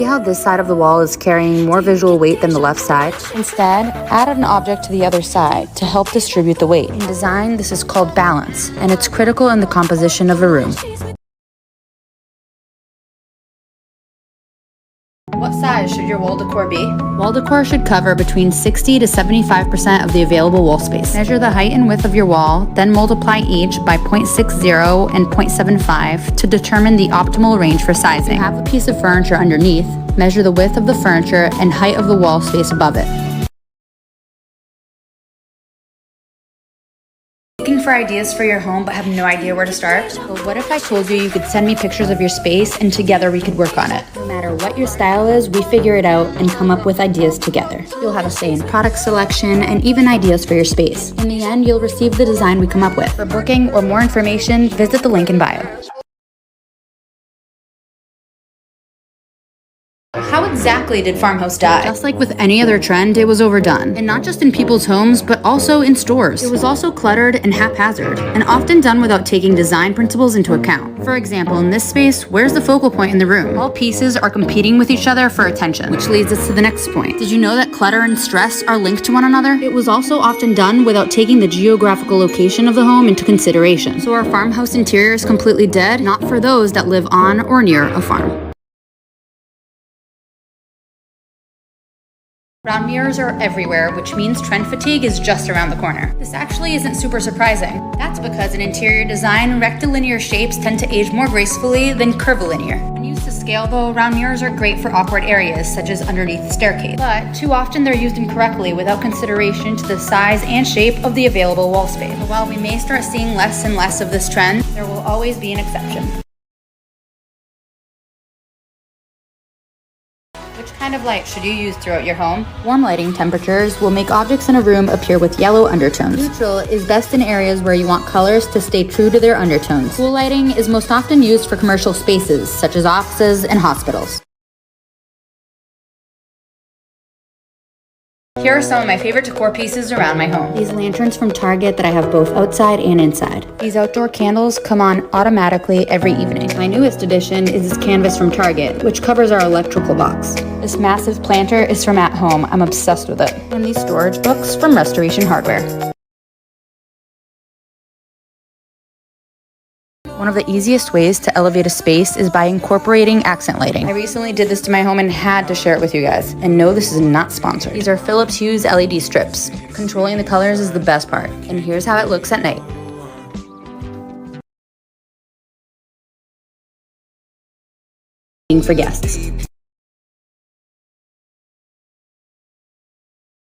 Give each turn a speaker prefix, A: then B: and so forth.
A: See how this side of the wall is carrying more visual weight than the left side? Instead, add an object to the other side to help distribute the weight. In design, this is called balance, and it's critical in the composition of a room. What size should your wall decor be? Wall decor should cover between 60 to 75% of the available wall space. Measure the height and width of your wall, then multiply each by 0.60 and 0.75 to determine the optimal range for sizing. If you have a piece of furniture underneath, measure the width of the furniture and height of the wall space above it. Looking for ideas for your home but have no idea where to start? Well, what if I told you could send me pictures of your space and together we could work on it? No matter what your style is, we figure it out and come up with ideas together. You'll have a say in product selection and even ideas for your space. In the end, you'll receive the design we come up with. For booking or more information, visit the link in bio. How exactly did farmhouse die? Just like with any other trend, it was overdone. And not just in people's homes, but also in stores. It was also cluttered and haphazard, and often done without taking design principles into account. For example, in this space, where's the focal point in the room? All pieces are competing with each other for attention, which leads us to the next point. Did you know that clutter and stress are linked to one another? It was also often done without taking the geographical location of the home into consideration. So our farmhouse interior is completely dead, not for those that live on or near a farm. Round mirrors are everywhere, which means trend fatigue is just around the corner. This actually isn't super surprising. That's because in interior design, rectilinear shapes tend to age more gracefully than curvilinear. When used to scale though, round mirrors are great for awkward areas, such as underneath the staircase. But too often they're used incorrectly without consideration to the size and shape of the available wall space. So while we may start seeing less and less of this trend, there will always be an exception. Which kind of light should you use throughout your home? Warm lighting temperatures will make objects in a room appear with yellow undertones. Neutral is best in areas where you want colors to stay true to their undertones. Cool lighting is most often used for commercial spaces, such as offices and hospitals. Here are some of my favorite decor pieces around my home. These lanterns from Target that I have both outside and inside. These outdoor candles come on automatically every evening. My newest addition is this canvas from Target, which covers our electrical box. This massive planter is from At Home. I'm obsessed with it. And these storage books from Restoration Hardware. One of the easiest ways to elevate a space is by incorporating accent lighting. I recently did this to my home and had to share it with you guys. And no, this is not sponsored. These are Philips Hue's LED strips. Controlling the colors is the best part. And here's how it looks at night. For guests.